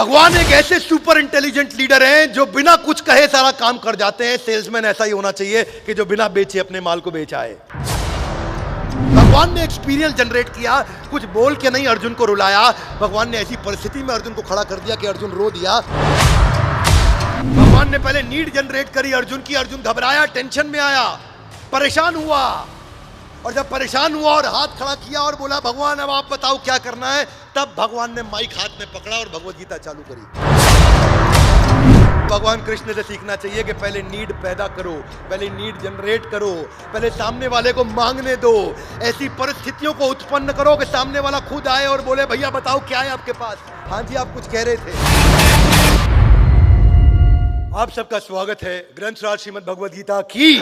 भगवान एक ऐसे सुपर इंटेलिजेंट लीडर हैं जो बिना कुछ कहे सारा काम कर जाते हैं। सेल्समैन ऐसा ही होना चाहिए कि जो बिना बेचे अपने माल को बेच आए। भगवान ने एक्सपीरियंस जनरेट किया, कुछ बोल के नहीं अर्जुन को रुलाया। भगवान ने ऐसी परिस्थिति में अर्जुन को खड़ा कर दिया कि अर्जुन रो दिया। भगवान ने पहले नीड जनरेट करी अर्जुन की। अर्जुन घबराया, टेंशन में आया, परेशान हुआ, और जब परेशान हुआ और हाथ खड़ा किया और बोला भगवान अब आप बताओ क्या करना है, तब भगवान ने माइक हाथ में पकड़ा और भगवत गीता चालू करी। भगवान कृष्ण से सीखना चाहिए कि पहले नीड पैदा करो, पहले नीड जनरेट करो, पहले सामने वाले को मांगने दो, ऐसी परिस्थितियों को उत्पन्न करो कि सामने वाला खुद आए और बोले भैया बताओ क्या है आपके पास। हाँ जी, आप कुछ कह रहे थे। आप सबका स्वागत है ग्रंथराज श्रीमद् भगवद गीता की।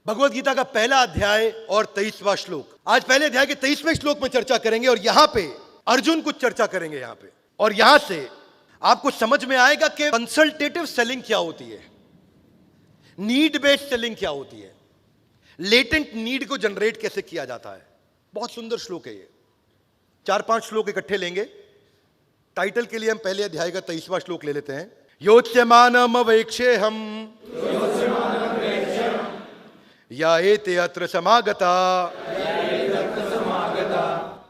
भगवद गीता का पहला अध्याय और 23वां श्लोक। आज पहले अध्याय के 23वें श्लोक में चर्चा करेंगे और यहां पे अर्जुन कुछ चर्चा करेंगे यहां पे, और यहां से आपको समझ में आएगा कि कंसल्टेटिव सेलिंग क्या होती है, नीड बेस्ड सेलिंग क्या होती है, लेटेंट नीड को जनरेट कैसे किया जाता है। बहुत सुंदर श्लोक है ये। 4-5 श्लोक इकट्ठे लेंगे। टाइटल के लिए हम पहले अध्याय का 23वां श्लोक ले लेते हैं। योत्स्यमानम अवेक्षे हम या एते अत्र समागता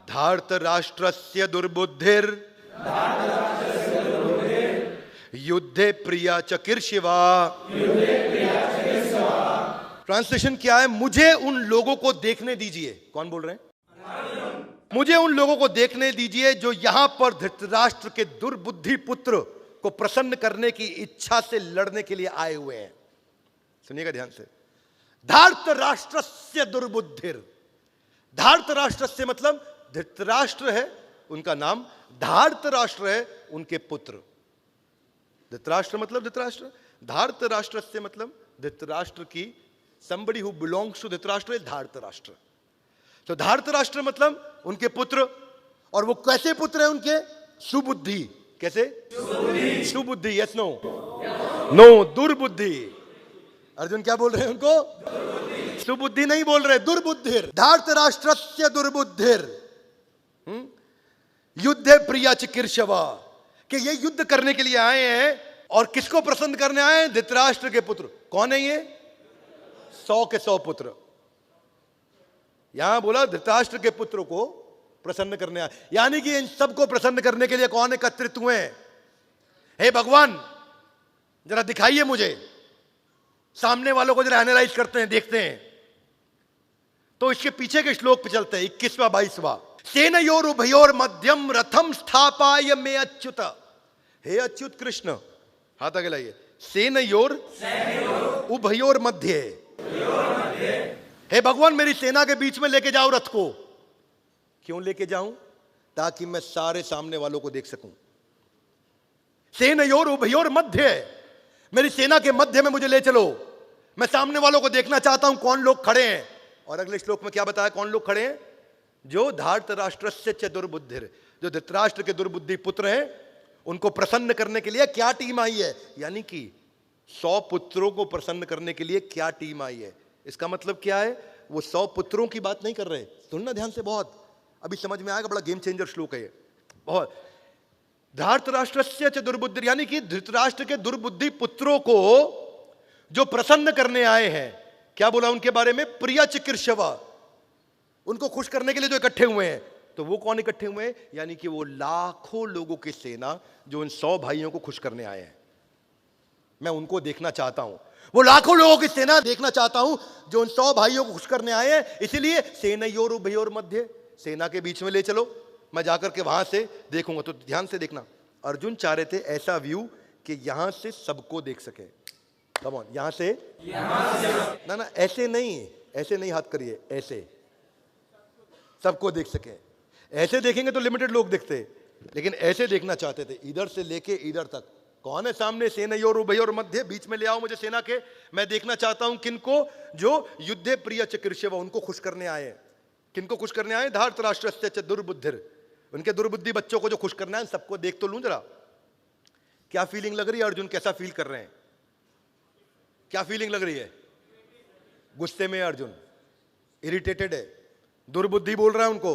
धार्त राष्ट्रस्य दुर्बुद्धिर युद्धे प्रिया चकिर्शिवा। ट्रांसलेशन क्या है? मुझे उन लोगों को देखने दीजिए। कौन बोल रहे हैं? मुझे उन लोगों को देखने दीजिए जो यहां पर धृतराष्ट्र के दुर्बुद्धि पुत्र को प्रसन्न करने की इच्छा से लड़ने के लिए आए हुए हैं। सुनिएगा ध्यान से। धार्त राष्ट्रस्य दुर्बुद्धिर। धार्त राष्ट्रस्य मतलब धृतराष्ट्र है उनका नाम, धार्त राष्ट्र है उनके पुत्र। धृतराष्ट्र मतलब धृतराष्ट्र, धार्त राष्ट्र से मतलब धृतराष्ट्र की somebody who belongs to Dhritarashtra is धार्त राष्ट्र। तो धार्त राष्ट्र मतलब उनके पुत्र, और वो कैसे पुत्र है उनके? सुबुद्धि। कैसे? सुबुद्धि। Yes no? नो, दुर्बुद्धि। अर्जुन क्या बोल रहे हैं उनको? सुबुद्धि नहीं बोल रहे, दुर्बुद्धिर। धार्त राष्ट्रस्य दुर्बुद्धिर युद्धे प्रिया चिकीर्षवा, कि ये युद्ध करने के लिए आए हैं। और किसको प्रसन्न करने आए हैं? धृतराष्ट्र के पुत्र। कौन है ये? 100 के 100 पुत्र। यहां बोला धृतराष्ट्र के पुत्र को प्रसन्न करने आए, यानी कि इन सबको प्रसन्न करने के लिए कौन एकत्रित हुए हैं? हे भगवान जरा दिखाइए मुझे, सामने वालों को जरा एनालाइज करते हैं, देखते हैं। तो इसके पीछे के श्लोक पे चलते हैं, 21वां 22वां। सेनयोर उभयोर मध्यम रथम स्थापाय में अच्युत। हे अच्युत कृष्ण, हाथ आगे लाइए। सेनयोर उभयोर मध्य। हे भगवान मेरी सेना के बीच में लेके जाओ रथ को। क्यों लेके जाऊं? ताकि मैं सारे सामने वालों को देख सकूं। सेनयोर उभयोर मध्य, मेरी सेना के मध्य में मुझे ले चलो। मैं सामने वालों को देखना चाहता हूं कौन लोग खड़े हैं। और अगले श्लोक में क्या बताया कौन लोग खड़े हैं? जो धार्त राष्ट्रस्य च दुर्बुद्धिर, जो धृतराष्ट्र के दुर्बुद्धि पुत्र हैं, उनको प्रसन्न करने के लिए क्या टीम आई है। यानी कि 100 पुत्रों को प्रसन्न करने के लिए क्या टीम आई है। इसका मतलब क्या है? वो 100 पुत्रों की बात नहीं कर रहे। सुनना ध्यान से, बहुत अभी समझ में आएगा। बड़ा गेम चेंजर श्लोक है ये बहुत। धार्त राष्ट्रस्य च दुर्बुद्धिर, यानी कि धृतराष्ट्र के दुर्बुद्धि पुत्रों को जो प्रसन्न करने आए हैं। क्या बोला उनके बारे में? प्रिया चिकीर्षवा। उनको खुश करने के लिए जो इकट्ठे हुए हैं। तो वो कौन इकट्ठे हुए हैं? यानी कि वो लाखों लोगों की सेना जो इन 100 भाइयों को खुश करने आए हैं। मैं उनको देखना चाहता हूं, वो लाखों लोगों की सेना देखना चाहता हूं जो उन 100 भाइयों को खुश करने आए हैं। इसलिए सेनयोर उभयोर मध्य, सेना के बीच में ले चलो, मैं जाकर के वहां से देखूंगा। तो ध्यान से देखना, अर्जुन चाह रहे थे ऐसा व्यू कि यहां से सबको देख सके। कम ऑन, यहां से ना, ऐसे नहीं हाथ करिए, ऐसे सबको देख सके। ऐसे देखेंगे तो लिमिटेड लोग दिखते, लेकिन ऐसे देखना चाहते थे, इधर से लेके इधर तक। कौन है सामने? सेनयोर उभयोर मध्य, बीच में ले आओ मुझे सेना के। मैं देखना चाहता हूं किनको? जो युद्धे प्रिय चिकीर्षवा, उनको खुश करने आए हैं। किनको खुश करने आए? धार्त राष्ट्रस्य च दुर्बुद्धिर, उनके दुर्बुद्धि बच्चों को जो खुश करना है। सबको देख तो लूं जरा, क्या फीलिंग लग रही है? अर्जुन कैसा फील कर रहे हैं? क्या फीलिंग लग रही है? गुस्से में अर्जुन, इरिटेटेड है, दुर्बुद्धि बोल रहा है उनको।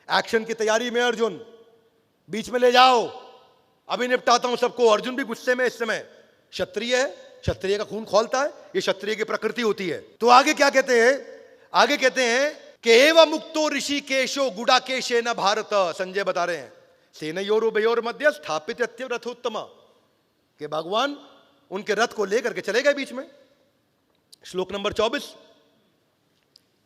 एक्शन की तैयारी में अर्जुन, बीच में ले जाओ, अभी निपटाता हूं सबको। अर्जुन भी गुस्से में इस समय, क्षत्रिय है, क्षत्रिय का खून खौलता है, ये क्षत्रिय की प्रकृति होती है। तो आगे क्या कहते हैं, आगे कहते हैं कि एवं मुक्तो ऋषिकेशो गुडाकेशेन भारत, संजय बता रहे हैं, सेनयोरुभयोर मध्य स्थापित अत्यव रथोत्तम, कि भगवान उनके रथ को लेकर के चले गए बीच में। श्लोक नंबर 24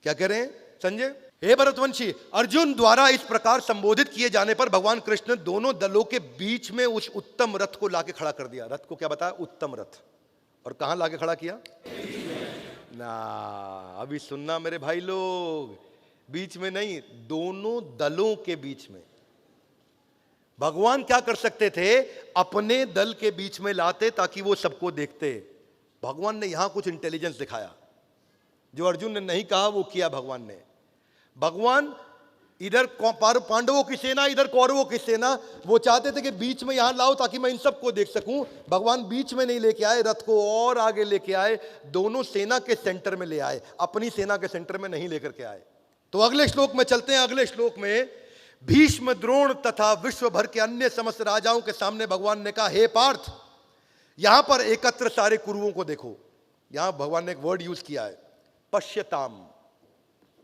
क्या कह रहे हैं संजय, हे भरतवंशी, अर्जुन द्वारा इस प्रकार संबोधित किए जाने पर भगवान कृष्ण दोनों दलों के बीच में उस उत्तम रथ को लाके खड़ा कर दिया। रथ को क्या बताया, उत्तम रथ। और कहां लाके खड़ा किया ना, अभी सुनना मेरे भाई लोग, बीच में नहीं, दोनों दलों के बीच में। भगवान क्या कर सकते थे, अपने दल के बीच में लाते ताकि वो सबको देखते। भगवान ने यहां कुछ इंटेलिजेंस दिखाया, जो अर्जुन ने नहीं कहा वो किया भगवान ने। भगवान इधर पांडवों की सेना, इधर कौरवों की सेना, वो चाहते थे कि बीच में यहां लाओ ताकि मैं इन सबको देख सकूं। भगवान बीच में नहीं लेके आए, रथ को और आगे लेके आए, दोनों सेना के सेंटर में ले आए, अपनी सेना के सेंटर में नहीं लेकर के आए। तो अगले श्लोक में चलते हैं। अगले श्लोक में भीष्म, द्रोण तथा विश्व भर के अन्य समस्त राजाओं के सामने भगवान ने कहा, हे पार्थ, यहां पर एकत्र सारे कुरुओं को देखो। यहां भगवान ने एक वर्ड यूज किया है, पश्यताम।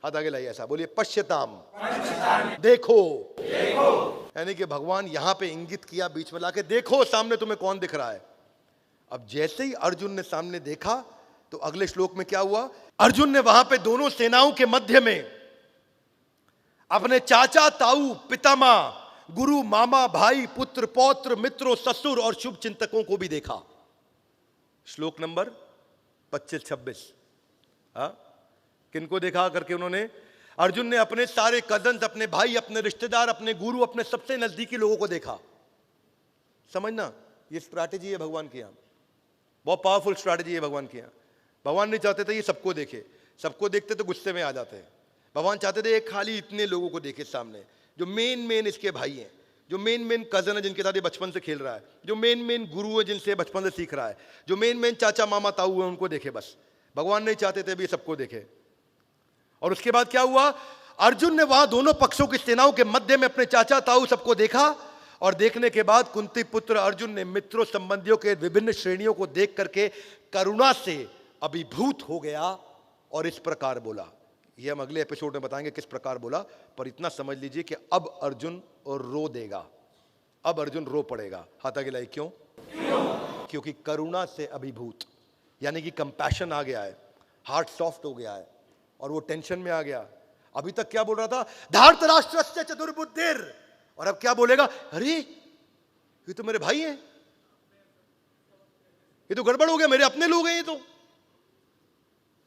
हाथ आगे लाइए, ऐसा बोलिए, पश्यताम, देखो। यानी कि भगवान यहां पे इंगित किया, बीच में लाके, देखो सामने तुम्हें कौन दिख रहा है। अब जैसे ही अर्जुन ने सामने देखा तो अगले श्लोक में क्या हुआ, अर्जुन ने वहां पे दोनों सेनाओं के मध्य में अपने चाचा, ताऊ, पितामह, गुरु, मामा, भाई, पुत्र, पौत्र, मित्रों, ससुर और शुभ चिंतकों को भी देखा। श्लोक नंबर 25-26। किनको देखा करके उन्होंने, अर्जुन ने अपने सारे कजन्स, अपने भाई, अपने रिश्तेदार, अपने गुरु, अपने सबसे नजदीकी लोगों को देखा। समझना, ये स्ट्रैटेजी है भगवान की यहां, बहुत पावरफुल स्ट्रैटेजी है भगवान की यहां। भगवान नहीं चाहते थे ये सबको देखे, सबको देखते तो गुस्से में आ जाते हैं। भगवान चाहते थे एक खाली इतने लोगों को देखे सामने, जो मेन इसके भाई हैं, जो मेन कजन है जिनके साथ ये बचपन से खेल रहा है, जो मेन गुरु है जिनसे बचपन से सीख रहा है, जो मेन चाचा, मामा, ताऊ है, उनको देखे बस। भगवान नहीं चाहते थे भी सबको देखे। और उसके बाद क्या हुआ, अर्जुन ने वहां दोनों पक्षों की सेनाओं के मध्य में अपने चाचा, ताऊ सबको देखा। और देखने के बाद कुंती पुत्र अर्जुन ने मित्रों, संबंधियों के विभिन्न श्रेणियों को देख करके करुणा से अभिभूत हो गया और इस प्रकार बोला। ये हम अगले एपिसोड में बताएंगे किस प्रकार बोला, पर इतना समझ लीजिए कि अब अर्जुन रो देगा, अब अर्जुन रो पड़ेगा। हाथ आगे लाइए, क्यों? क्योंकि करुणा से अभिभूत, यानी कि कंपैशन आ गया है, हार्ट सॉफ्ट हो गया है और वो टेंशन में आ गया। अभी तक क्या बोल रहा था, धार्तराष्ट्रस्य चतुर्बुद्धिर, और अब क्या बोलेगा, अरे ये तो मेरे भाई हैं, ये तो गड़बड़ हो गया, मेरे अपने लोग हैं ये तो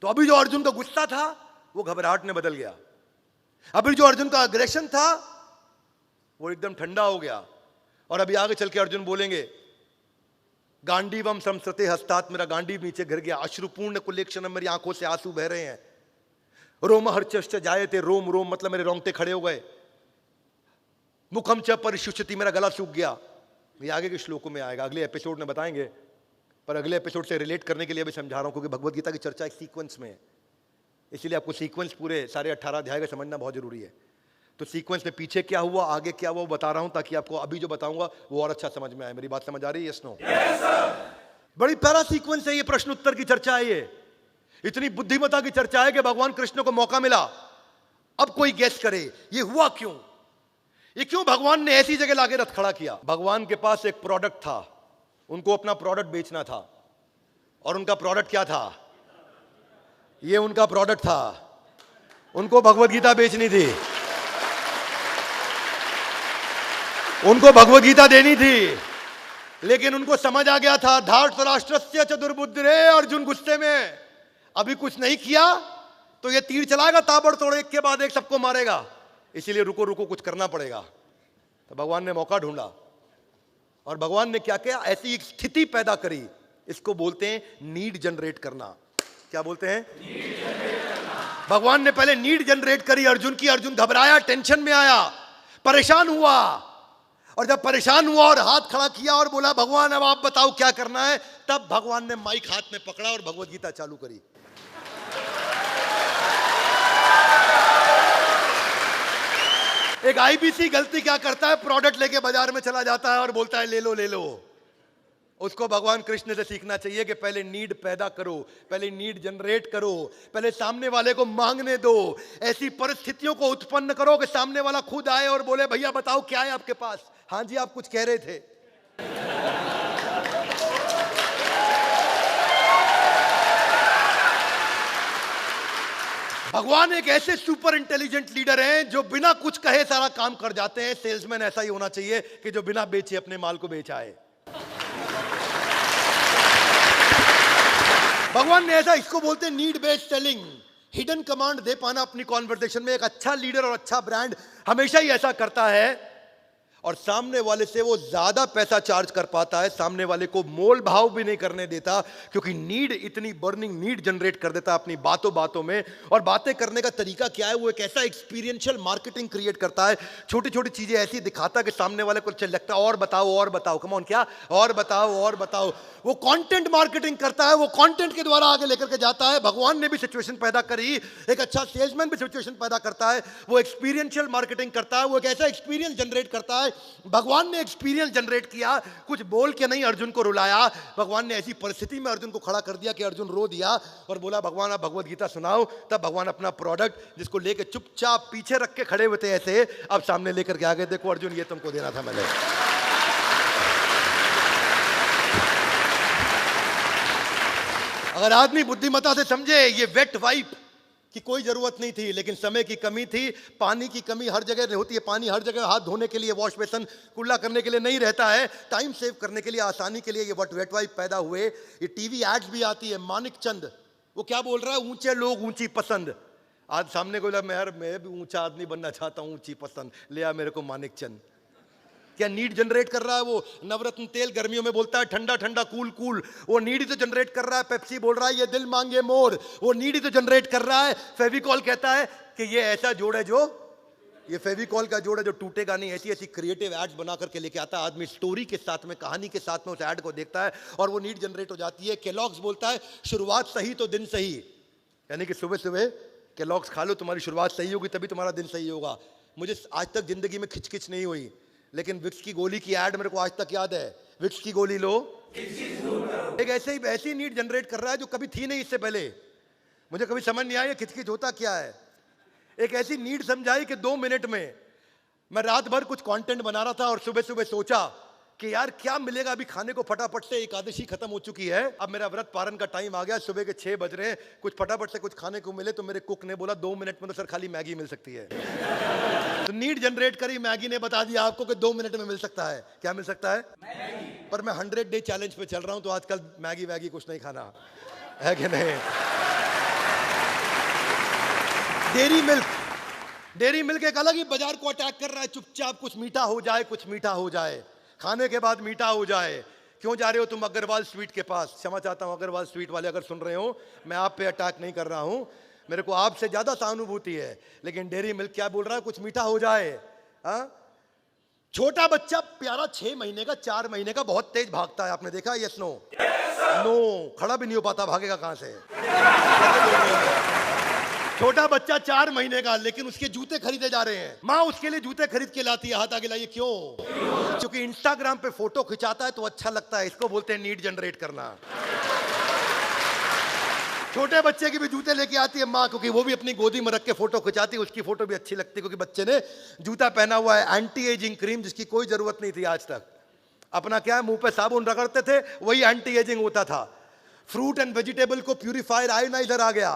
अभी जो अर्जुन का गुस्सा था वो घबराहट में बदल गया। अभी जो अर्जुन का अग्रेशन था वो एकदम ठंडा हो गया। और अभी आगे चल के अर्जुन बोलेंगे, गांडीवम संसृते हस्तात, मेरा गांडीव नीचे गिर गया, अश्रुपूर्ण कुलेक्षणम, मेरी आंखों से आंसू बह रहे हैं, रोम हर्चश्च जायते, रोम रोम मतलब मेरे रोंगटे खड़े हो गए, मुखम च परिशुष्यति, मेरा गला सूख गया। ये आगे के श्लोकों में आएगा, अगले एपिसोड में बताएंगे, पर अगले एपिसोड से रिलेट करने के लिए भी समझा रहा हूं, क्योंकि भगवत गीता की चर्चा एक सीक्वेंस में है, इसलिए आपको सीक्वेंस पूरे सारे 18 अध्याय का समझना बहुत जरूरी है। तो सीक्वेंस में पीछे क्या हुआ, आगे क्या हुआ, वो बता रहा हूं, ताकि आपको अभी जो बताऊंगा वो और अच्छा समझ में आए। मेरी बात समझ आ रही है? Yes no? बड़ी प्यारा सीक्वेंस है ये, प्रश्न उत्तर की चर्चा है ये, इतनी बुद्धिमता की चर्चा है कि भगवान कृष्ण को मौका मिला। अब कोई गेस करे ये हुआ क्यों, ये क्यों भगवान ने ऐसी जगह लाके रथ खड़ा किया। भगवान के पास एक प्रोडक्ट था, उनको अपना प्रोडक्ट बेचना था, और उनका प्रोडक्ट क्या था, ये उनका प्रोडक्ट था, उनको भगवत गीता बेचनी थी, उनको भगवत गीता देनी थी। लेकिन उनको समझ आ गया था, धार्तराष्ट्रस्य च दुर्बुद्धिरे, अर्जुन गुस्से में अभी कुछ नहीं किया तो ये तीर चलाएगा ताबड़तोड़, एक के बाद एक सबको मारेगा, इसीलिए रुको रुको कुछ करना पड़ेगा। तो भगवान ने मौका ढूंढा, और भगवान ने क्या किया, ऐसी एक स्थिति पैदा करी, इसको बोलते हैं नीड जनरेट करना। क्या बोलते हैं? नीड जनरेट करना। भगवान ने पहले नीड जनरेट करी अर्जुन की, अर्जुन घबराया, टेंशन में आया, परेशान हुआ, और जब परेशान हुआ और हाथ खड़ा किया और बोला भगवान अब आप बताओ क्या करना है, तब भगवान ने माइक हाथ में पकड़ा और भगवत गीता चालू करी। एक आईबीसी गलती क्या करता है, प्रोडक्ट लेके बाजार में चला जाता है और बोलता है ले लो ले लो। उसको भगवान कृष्ण से सीखना चाहिए कि पहले नीड पैदा करो, पहले नीड जनरेट करो, पहले सामने वाले को मांगने दो, ऐसी परिस्थितियों को उत्पन्न करो कि सामने वाला खुद आए और बोले भैया बताओ क्या है आपके पास। हाँ जी, आप कुछ कह रहे थे। भगवान एक ऐसे सुपर इंटेलिजेंट लीडर हैं जो बिना कुछ कहे सारा काम कर जाते हैं। सेल्समैन ऐसा ही होना चाहिए कि जो बिना बेचे अपने माल को बेच आए। भगवान ने ऐसा, इसको बोलते हैं need based selling, hidden command दे पाना अपनी कॉन्वर्सेशन में। एक अच्छा लीडर और अच्छा ब्रांड हमेशा ही ऐसा करता है और सामने वाले से वो ज्यादा पैसा चार्ज कर पाता है, सामने वाले को मोल भाव भी नहीं करने देता, क्योंकि नीड इतनी बर्निंग नीड जनरेट कर देता है अपनी बातों बातों में। और बातें करने का तरीका क्या है, वो एक ऐसा एक्सपीरियंशियल मार्केटिंग क्रिएट करता है, छोटी छोटी चीजें ऐसी दिखाता है कि सामने वाले को चल लगता है और बताओ कम ऑन, क्या और बताओ। वो कंटेंट मार्केटिंग करता है, वो कंटेंट के द्वारा आगे लेकर के जाता है। भगवान ने भी सिचुएशन पैदा करी, एक अच्छा सेल्समैन भी सिचुएशन पैदा करता है, वो एक्सपीरियंशियल मार्केटिंग करता है, वो एक ऐसा एक्सपीरियंस जनरेट करता है। भगवान ने एक्सपीरियंस जनरेट किया, कुछ बोल के नहीं अर्जुन को रुलाया। भगवान ने ऐसी परिस्थिति में अर्जुन को खड़ा कर दिया कि अर्जुन रो दिया और बोला भगवान आप भगवत गीता सुनाओ। तब भगवान अपना प्रोडक्ट जिसको लेके चुपचाप पीछे रख के खड़े हुए थे ऐसे, अब सामने लेकर के आ गए, देखो अर्जुन ये तुमको देना था मैंने। अगर आदमी बुद्धिमत्ता से समझे ये वेट वाइप की कोई जरूरत नहीं थी, लेकिन समय की कमी थी, पानी की कमी हर जगह होती है, पानी हर जगह हाथ धोने के लिए, वॉश बेसन कुल्ला करने के लिए नहीं रहता है, टाइम सेव करने के लिए, आसानी के लिए ये वेट वाइप पैदा हुए। ये टीवी एड्स भी आती है, मानिक चंद वो क्या बोल रहा है, ऊंचे लोग ऊंची पसंद। आज सामने को मैं भी ऊंचा आदमी बनना चाहता हूं, ऊंची पसंद ले आ मेरे को मानिक चंद। क्या नीड जनरेट कर रहा है वो? नवरत्न तेल गर्मियों में बोलता है ठंडा ठंडा कूल कूल, वो नीड ही तो जनरेट कर रहा है। पेप्सी बोल रहा है ये दिल मांगे मोर, वो नीड ही तो जनरेट कर रहा है। फेविकॉल कहता है कि ये ऐसा जोड़ है जो, ये फेविकॉल का जोड़ है जो टूटेगा नहीं। ऐसी ऐसी क्रिएटिव एड्स बना करके लेके आता है आदमी, स्टोरी के साथ में, कहानी के साथ में उस एड को देखता है और वो नीड जनरेट हो जाती है। केलॉग्स बोलता है शुरुआत सही तो दिन सही, यानी कि सुबह सुबह केलॉग्स खा लो, तुम्हारी शुरुआत सही होगी तभी तुम्हारा दिन सही होगा। मुझे आज तक जिंदगी में खिचखिच नहीं हुई, लेकिन विक्स की गोली की एड मेरे को आज तक याद है। विक्स की गोली लो, एक ऐसी नीड जनरेट कर रहा है जो कभी थी नहीं इससे पहले। मुझे कभी समझ नहीं आया खिचखिच होता क्या है। एक ऐसी नीड समझाई कि 2 मिनट में, मैं रात भर कुछ कंटेंट बना रहा था और सुबह सुबह सोचा कि यार क्या मिलेगा अभी खाने को फटाफट से, एकादशी खत्म हो चुकी है, अब मेरा व्रत पारण का टाइम आ गया, सुबह के 6 बज रहे हैं, कुछ फटाफट से कुछ खाने को मिले। तो मेरे कुक ने बोला 2 मिनट में तो सर खाली मैगी मिल सकती है। तो नीड जनरेट करी, मैगी ने बता दिया आपको कि 2 मिनट में मिल सकता है। क्या मिल सकता है? मैगी। पर मैं 100 डे चैलेंज पे चल रहा हूं, तो आजकल मैगी वैगी कुछ नहीं खाना है कि नहीं। डेयरी मिल्क एक अलग ही बाजार को अटैक कर रहा है, चुपचाप कुछ मीठा हो जाए, कुछ मीठा हो जाए, खाने के बाद मीठा हो जाए। क्यों जा रहे हो तुम अग्रवाल स्वीट के पास? क्षमा चाहता हूं अग्रवाल स्वीट वाले अगर सुन रहे हो, मैं आप पे अटैक नहीं कर रहा हूं, मेरे को आपसे ज्यादा सहानुभूति है, लेकिन डेयरी मिल्क क्या बोल रहा है, कुछ मीठा हो जाए। हाँ, छोटा बच्चा प्यारा 6 महीने का, 4 महीने का, बहुत तेज भागता है, आपने देखा? Yes no? नो, खड़ा भी नहीं हो पाता, भागेगा कहां से? छोटा बच्चा 4 महीने का, लेकिन उसके जूते खरीदे जा रहे हैं। माँ उसके लिए जूते खरीद के लाती है, हाथ आगे लाइए। क्यों? क्योंकि इंस्टाग्राम पे फोटो खिंचाता है तो अच्छा लगता है। इसको बोलते हैं नीड जनरेट करना। छोटे बच्चे के भी जूते लेके आती है माँ, क्योंकि वो भी अपनी गोदी में रख के फोटो खिंचाती है, उसकी फोटो भी अच्छी लगती है, क्योंकि बच्चे ने जूता पहना हुआ है। एंटी एजिंग क्रीम जिसकी कोई जरूरत नहीं थी आज तक, अपना क्या है मुंह पे साबुन रगड़ते थे, वही एंटी एजिंग होता था। फ्रूट एंड वेजिटेबल को प्यूरिफायर आयोनाइजर आ गया,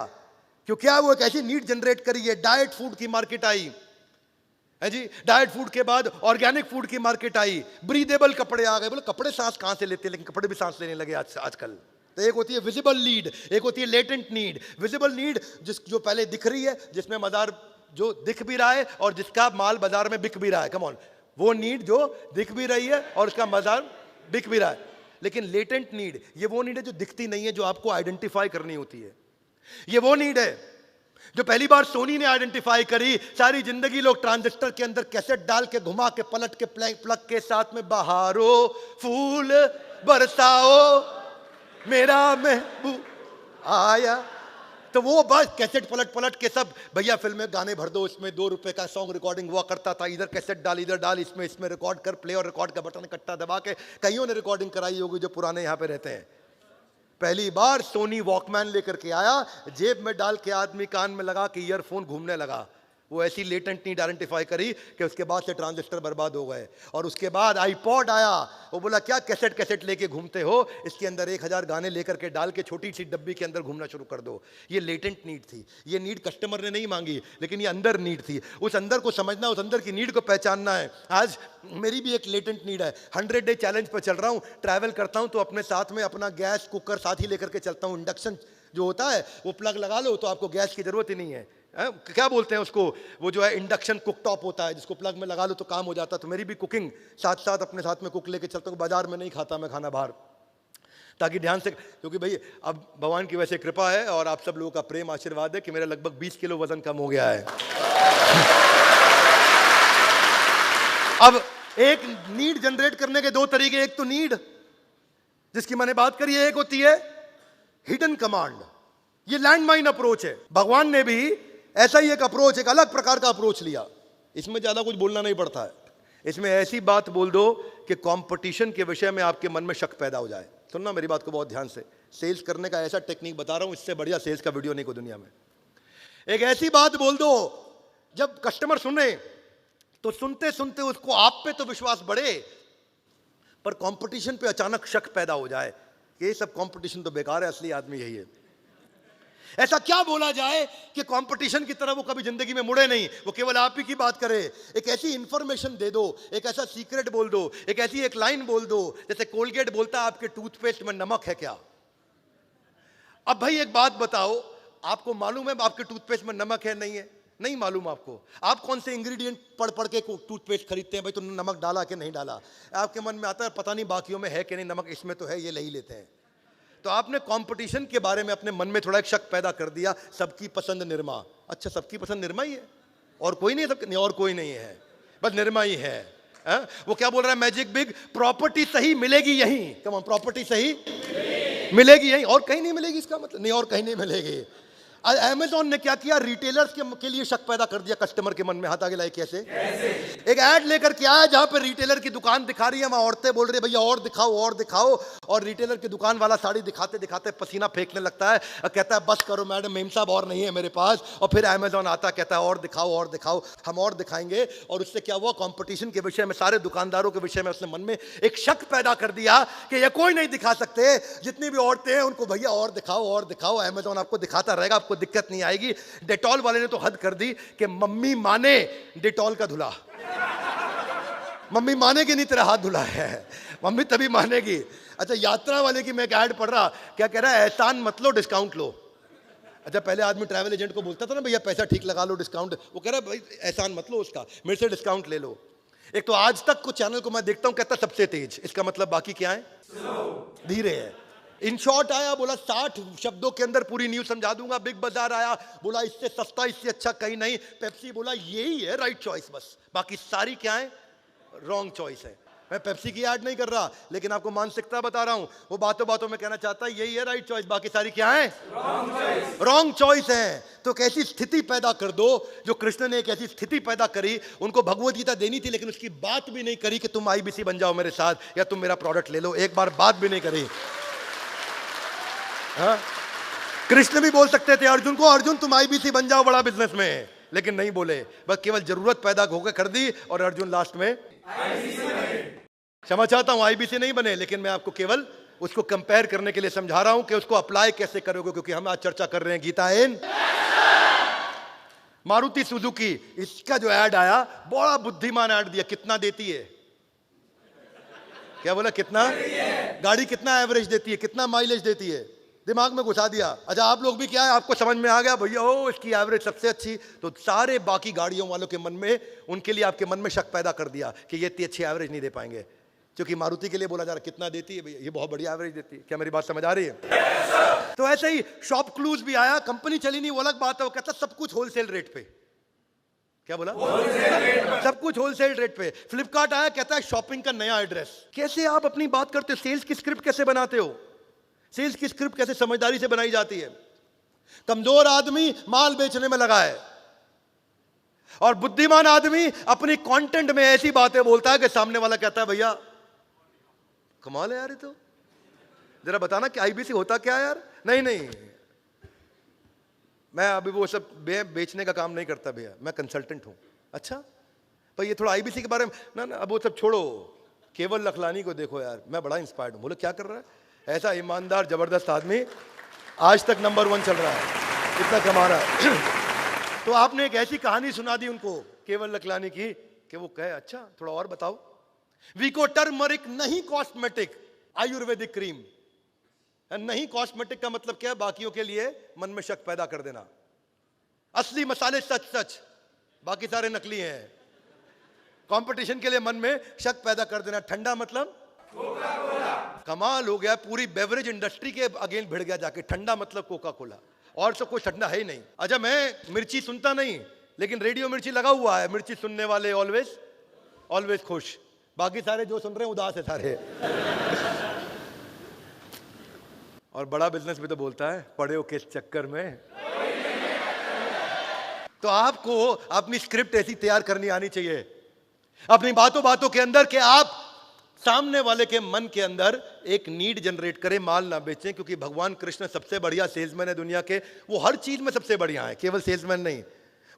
क्यों? क्या वो एक ऐसी नीड जनरेट करी है। डाइट फूड की मार्केट आई है जी, डाइट फूड के बाद ऑर्गेनिक फूड की मार्केट आई, ब्रीदेबल कपड़े आ गए। बोले कपड़े सांस कहां से लेते हैं, लेकिन कपड़े भी सांस लेने लगे आजकल। तो एक होती है विजिबल नीड, एक होती है लेटेंट नीड। विजिबल नीड जो पहले दिख रही है, जिसमें बाजार जो दिख भी रहा है और जिसका माल बाजार में बिक भी रहा है, कम ऑन, वो नीड जो दिख भी रही है और उसका बाजार बिक भी रहा है। लेकिन लेटेंट नीड, ये वो नीड है जो दिखती नहीं है, जो आपको आइडेंटिफाई करनी होती है। ये वो नीड है जो पहली बार सोनी ने आइडेंटिफाई करी। सारी जिंदगी लोग ट्रांजिस्टर के अंदर कैसेट डाल के, घुमा के, पलट के, प्लग के साथ में बहारो फूल बरसाओ मेरा महबूब आया, तो वो बस कैसेट पलट पलट के सब, भैया फिल्म में गाने भर दो, इसमें 2 रुपए का सॉन्ग रिकॉर्डिंग हुआ करता था, इधर कैसेट डाल, इधर डाल, इसमें रिकॉर्ड कर, प्ले और रिकॉर्ड का बटन इकट्ठा दबा के कईयों ने रिकॉर्डिंग कराई होगी जो पुराने यहाँ पे रहते हैं। पहली बार सोनी वॉकमैन लेकर के आया, जेब में डाल के आदमी कान में लगा के ईयरफोन घूमने लगा। वो ऐसी लेटेंट नीड आइडेंटिफाई करी कि उसके बाद से ट्रांजिस्टर बर्बाद हो गए। और उसके बाद आईपॉड आया, वो बोला क्या कैसेट लेके घूमते हो, इसके अंदर 1000 गाने लेकर के डाल के छोटी सी डब्बी के अंदर घूमना शुरू कर दो। ये लेटेंट नीड थी, ये नीड कस्टमर ने नहीं मांगी, लेकिन ये अंदर नीड थी। उस अंदर को समझना, उस अंदर की नीड को पहचानना है। आज मेरी भी एक लेटेंट नीड है, 100 डे चैलेंज पर चल रहा हूँ, ट्रैवल करता हूँ तो अपने साथ में अपना गैस कुकर साथ ही लेकर के चलता हूँ। इंडक्शन जो होता है वो प्लग लगा लो तो आपको गैस की जरूरत ही नहीं है। क्या बोलते हैं उसको, वो जो है इंडक्शन कुक टॉप होता है जिसको प्लग में लगा लो तो काम हो जाता है। तो मेरी भी कुकिंग साथ साथ अपने साथ में कुक लेके चलता हूँ। बाजार में नहीं खाता मैं खाना बाहर, ताकि ध्यान से, क्योंकि भाई अब भगवान की वैसे कृपा है और आप सब लोगों का प्रेम आशीर्वाद है कि मेरा लगभग 20 किलो वजन कम हो गया है। अब एक नीड जनरेट करने के 2 तरीके, एक तो नीड जिसकी मैंने बात करी है, एक होती है हिडन कमांड। ये लैंडमाइन अप्रोच है। भगवान ने भी ऐसा ही एक अप्रोच, एक अलग प्रकार का अप्रोच लिया। इसमें ज्यादा कुछ बोलना नहीं पड़ता है, इसमें ऐसी बात बोल दो कि कंपटीशन के विषय में आपके मन में शक पैदा हो जाए। सुनना मेरी बात को बहुत ध्यान से, सेल्स करने का ऐसा टेक्निक बता रहा हूं, इससे बढ़िया सेल्स का वीडियो नहीं को दुनिया में। एक ऐसी बात बोल दो जब कस्टमर सुने तो सुनते सुनते उसको आप पे तो विश्वास बढ़े, पर कंपटीशन पे अचानक शक पैदा हो जाए कि ये सब कंपटीशन तो बेकार है, असली आदमी यही है। ऐसा क्या बोला जाए कि कंपटीशन की तरह वो कभी जिंदगी में मुड़े नहीं, वो केवल आप ही की बात करे। एक ऐसी इंफॉर्मेशन दे दो, एक ऐसा सीक्रेट बोल दो, एक ऐसी एक लाइन बोल दो, जैसे कोलगेट बोलता है आपके टूथपेस्ट में नमक है क्या। अब भाई एक बात बताओ, आपको मालूम है आपके टूथपेस्ट में नमक है नहीं है? नहीं मालूम आपको। आप कौन से इंग्रेडिएंट पढ़ पढ़ के टूथपेस्ट खरीदते हैं, भाई तुमने नमक डाला कि नहीं डाला? आपके मन में आता है पता नहीं बाकियों में है कि नहीं नमक, इसमें तो है, ये ले ही लेते हैं। तो आपने कंपटीशन के बारे में अपने मन में थोड़ा एक शक पैदा कर दिया। सबकी पसंद निरमा, अच्छा सबकी पसंद निरमा ही है और कोई नहीं, नहीं और कोई नहीं है, बस निरमा ही है। वो क्या बोल रहा है मैजिक बिग, प्रॉपर्टी सही मिलेगी यहीं, कम ऑन, प्रॉपर्टी सही मिलेगी यहीं और कहीं नहीं मिलेगी। इसका मतलब नहीं और कहीं नहीं मिलेगी। अमेज़न ने क्या किया, रिटेलर्स के लिए शक पैदा कर दिया कस्टमर के मन में। हाथ आगे लाइए कैसे? एक ऐड लेकर के आया जहां पे रिटेलर की दुकान दिखा रही है, वहां औरतें बोल रही है भैया और दिखाओ और दिखाओ, और रिटेलर की दुकान वाला साड़ी दिखाते दिखाते पसीना फेंकने लगता है और कहता है बस करो मैडम, मेम साहब और नहीं है मेरे पास। और फिर अमेज़न आता कहता है और दिखाओ, हम और दिखाएंगे। और उससे क्या हुआ, कंपटीशन के विषय में, सारे दुकानदारों के विषय में उसने मन में एक शक पैदा कर दिया कि ये कोई नहीं दिखा सकते, जितनी भी औरतें हैं उनको भैया और दिखाओ, अमेज़न आपको दिखाता रहेगा, आपको दिक्कत नहीं आएगी। डेटॉल वाले ने तो हद कर दी कि मम्मी माने डेटॉल का धुला, मम्मी मानेगी नहीं तेरा हाथ धुला है, मम्मी तभी मानेगी। अच्छा यात्रा वाले की मैं एक ऐड पढ़ रहा, क्या कह रहा है, एहसान मत लो डिस्काउंट लो। अच्छा पहले आदमी ट्रैवल एजेंट को बोलता था ना भैया पैसा ठीक लगा लो डिस्काउंट, वो कह रहा है भाई एहसान मत लो उसका, मेरे से डिस्काउंट ले लो। एक तो आज तक कुछ चैनल को मैं देखता हूं कहता सबसे तेज, इसका मतलब बाकी क्या है, धीरे है। इन शॉर्ट आया, बोला 60 शब्दों के अंदर पूरी न्यूज समझा दूंगा। बिग बाजार आया, बोला इससे सस्ता इससे अच्छा कहीं नहीं। पेप्सी बोला यही है राइट चॉइस, बस बाकी सारी क्या है रॉन्ग चॉइस है। मैं पेप्सी की ऐड नहीं कर रहा, लेकिन आपको मानसिकता बता रहा हूं। वो बातों बातों में कहना चाहता है यही है राइट चॉइस, बाकी सारी क्या है रॉन्ग चॉइस है। तो कैसी स्थिति पैदा कर दो, जो कृष्ण ने एक ऐसी स्थिति पैदा करी, उनको भगवत गीता देनी थी लेकिन उसकी बात भी नहीं करी कि तुम आईबीसी बन जाओ मेरे साथ या तुम मेरा प्रोडक्ट ले लो, एक बार बात भी नहीं करी। हाँ? कृष्ण भी बोल सकते थे अर्जुन को, अर्जुन तुम आईबीसी बन जाओ बड़ा बिजनेस में, लेकिन नहीं बोले, बस केवल जरूरत पैदा होकर कर दी और अर्जुन लास्ट में क्षमा चाहता हूं आईबीसी नहीं बने, लेकिन मैं आपको केवल उसको कंपेयर करने के लिए समझा रहा हूं कि उसको अप्लाई कैसे करोगे, क्योंकि हम आज चर्चा कर रहे हैं गीता इन। मारुति सुजुकी, इसका जो ऐड आया बड़ा बुद्धिमान ऐड दिया। कितना देती है, क्या बोला, कितना गाड़ी कितना एवरेज देती है, कितना माइलेज देती है, दिमाग में घुसा दिया। अच्छा आप लोग भी क्या है, आपको समझ में आ गया भैया ओ इसकी एवरेज सबसे अच्छी, तो सारे बाकी गाड़ियों वालों के मन में, उनके लिए आपके मन में शक पैदा कर दिया कि ये इतनी अच्छी एवरेज नहीं दे पाएंगे, क्योंकि मारुति के लिए बोला जा रहा कितना देती है भैया, ये बहुत बढ़िया एवरेज देती है। क्या मेरी बात समझ आ रही है? yes, तो ऐसे ही शॉप क्लूज भी आया, कंपनी चली नहीं वो अलग बात है, वो कहता सब कुछ होलसेल रेट पे। क्या बोला? सब कुछ होलसेल रेट पे। फ्लिपकार्ट आया, कहता है शॉपिंग का नया एड्रेस। कैसे आप अपनी बात करते हो, सेल्स की स्क्रिप्ट कैसे बनाते हो, सेल्स की स्क्रिप्ट कैसे समझदारी से बनाई जाती है। कमजोर आदमी माल बेचने में लगा है, और बुद्धिमान आदमी अपनी कंटेंट में ऐसी बातें बोलता है कि सामने वाला कहता है भैया कमाल है यार, ये तो जरा बताना कि आईबीसी होता क्या है यार। नहीं नहीं, मैं अभी वो सब बेचने का काम नहीं करता भैया, मैं कंसल्टेंट हूं। अच्छा पर ये थोड़ा आईबीसी के बारे में ना, अब वो सब छोड़ो, केवल लखलानी को देखो यार, मैं बड़ा इंस्पायर्ड हूं। बोले क्या कर रहा है? ऐसा ईमानदार जबरदस्त आदमी आज तक नंबर 1 चल रहा है, इतना कमा रहा है। तो आपने एक ऐसी कहानी सुना दी उनको केवल लखलानी की कि वो कहे अच्छा थोड़ा और बताओ। वीको टर्मरिक नहीं कॉस्मेटिक, आयुर्वेदिक क्रीम। नहीं कॉस्मेटिक का मतलब क्या है? बाकियों के लिए मन में शक पैदा कर देना। असली मसाले सच सच, बाकी सारे नकली हैं। कंपटीशन के लिए मन में शक पैदा कर देना। ठंडा मतलब कोका कोला। कमाल हो गया, पूरी बेवरेज इंडस्ट्री के अगेंस्ट भिड़ गया जाके। ठंडा मतलब कोका कोला, और सब कुछ ठंडा है ही नहीं। अच्छा मैं मिर्ची सुनता नहीं, लेकिन रेडियो मिर्ची लगा हुआ है। मिर्ची सुनने वाले ऑलवेज ऑलवेज खुश, बाकी सारे जो सुन रहे हैं उदास है सारे। और बड़ा बिजनेस भी तो बोलता है पड़े हो किस चक्कर में। तो आपको अपनी स्क्रिप्ट ऐसी तैयार करनी आनी चाहिए अपनी बातों बातों के अंदर कि आप सामने वाले के मन के अंदर एक नीड जनरेट करें, माल ना बेचें। क्योंकि भगवान कृष्ण सबसे बढ़िया सेल्समैन है दुनिया के। वो हर चीज में सबसे बढ़िया है, केवल सेल्समैन नहीं,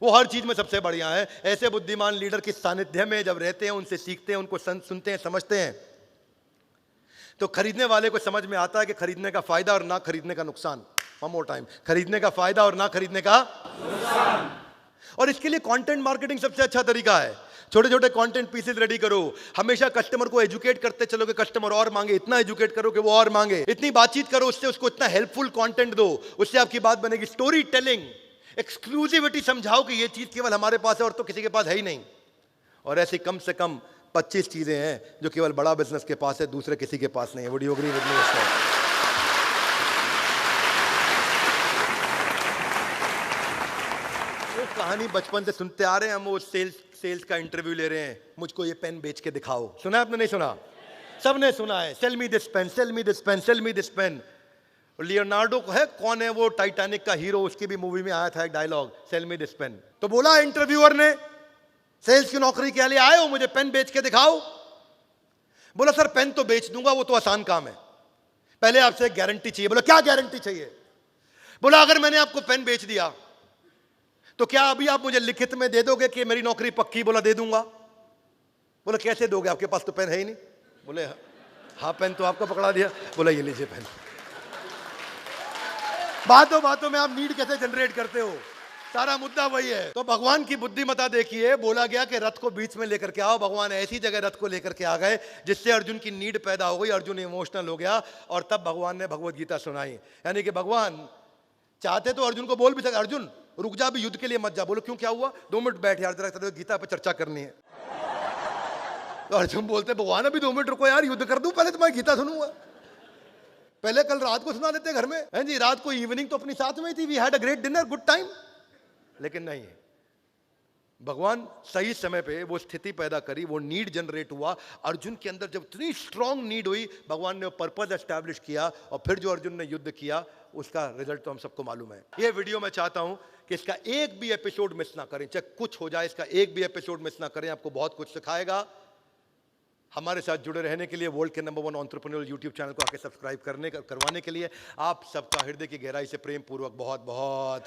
वो हर चीज में सबसे बढ़िया है। ऐसे बुद्धिमान लीडर के सानिध्य में जब रहते हैं, उनसे सीखते हैं, उनको सुनते हैं, समझते हैं, तो खरीदने वाले को समझ में आता है कि खरीदने का फायदा और ना खरीदने का नुकसान। वन मोर टाइम, खरीदने का फायदा और ना खरीदने का नुकसान। और इसके लिए कंटेंट मार्केटिंग सबसे अच्छा तरीका है। छोटे छोटे कंटेंट पीसेस रेडी करो, हमेशा कस्टमर को एजुकेट करते चलो कि कस्टमर और मांगे, इतना एजुकेट करो कि वो और मांगे, इतनी बातचीत करो उससे, उसको इतना हेल्पफुल कंटेंट दो, उससे आपकी बात बनेगी। स्टोरी टेलिंग, एक्सक्लूसिविटी समझाओ कि ये चीज केवल हमारे पास है और तो किसी के पास है ही नहीं। और ऐसी कम से कम 25 चीजें हैं जो केवल बड़ा बिजनेस के पास है, दूसरे किसी के पास नहीं है। Would you agree with me? कहानी बचपन से सुनते आ रहे हैं हम, वो सेल्स का इंटरव्यू ले रहे हैं, मुझको ये पेन बेच के दिखाओ। सुना आपने? नहीं सुना? सबने सुना है, sell me this pen, sell me this pen, sell me this pen. Leonardo को है, कौन है वो टाइटैनिक का हीरो, उसकी भी मूवी में आया था एक dialogue, sell me this pen. तो बोला इंटरव्यूअर ने सेल्स की नौकरी के लिए आए हो, मुझे पेन बेच के दिखाओ। बोला सर पेन तो बेच दूंगा, वो तो आसान काम है, पहले आपसे गारंटी चाहिए। बोला क्या गारंटी चाहिए? बोला अगर मैंने आपको पेन बेच दिया तो क्या अभी आप मुझे लिखित में दे दोगे कि मेरी नौकरी पक्की? बोला दे दूंगा। बोला कैसे दोगे, आपके पास तो पेन है ही नहीं। बोले हाँ पेन तो आपको पकड़ा दिया। बोला ये लीजिए पेन। बातों बातों में आप नीड कैसे जनरेट करते हो, सारा मुद्दा वही है। तो भगवान की बुद्धिमता देखिए, बोला गया कि रथ को बीच में लेकर के आओ। भगवान ऐसी जगह रथ को लेकर के आ गए जिससे अर्जुन की नीड पैदा हो गई, अर्जुन इमोशनल हो गया, और तब भगवान ने भगवत गीता सुनाई। यानी कि भगवान चाहते तो अर्जुन को बोल भी सकते, अर्जुन रुक जा, भी युद्ध के लिए मत जा। बोलो क्यों, क्या हुआ? 2 मिनट बैठ यार, जरा गीता पर चर्चा करनी है। तो अर्जुन बोलते भगवान अभी 2 मिनट रुको यार, युद्ध कर दूं, पहले तुम्हारी गीता सुनूंगा। पहले कल रात को सुना देते घर में, हैं जी, रात को इवनिंग तो अपनी साथ में ही थी, we had a great dinner, good time. लेकिन नहीं, भगवान सही समय पे वो स्थिति पैदा करी, वो नीड जनरेट हुआ। अर्जुन के अंदर जब इतनी स्ट्रांग नीड हुई, भगवान ने पर्पस एस्टैब्लिश किया, और फिर जो अर्जुन ने युद्ध किया उसका रिजल्ट तो हम सबको मालूम है। ये वीडियो मैं चाहता हूं कि इसका एक भी एपिसोड मिस ना करें, चाहे कुछ हो जाए, इसका एक भी एपिसोड मिस ना करें, आपको बहुत कुछ सिखाएगा। हमारे साथ जुड़े रहने के लिए, वर्ल्ड के नंबर 1 एंटरप्रेन्योर यूट्यूब चैनल को आके सब्सक्राइब करवाने के लिए आप सबका हृदय की गहराई से प्रेम पूर्वक बहुत बहुत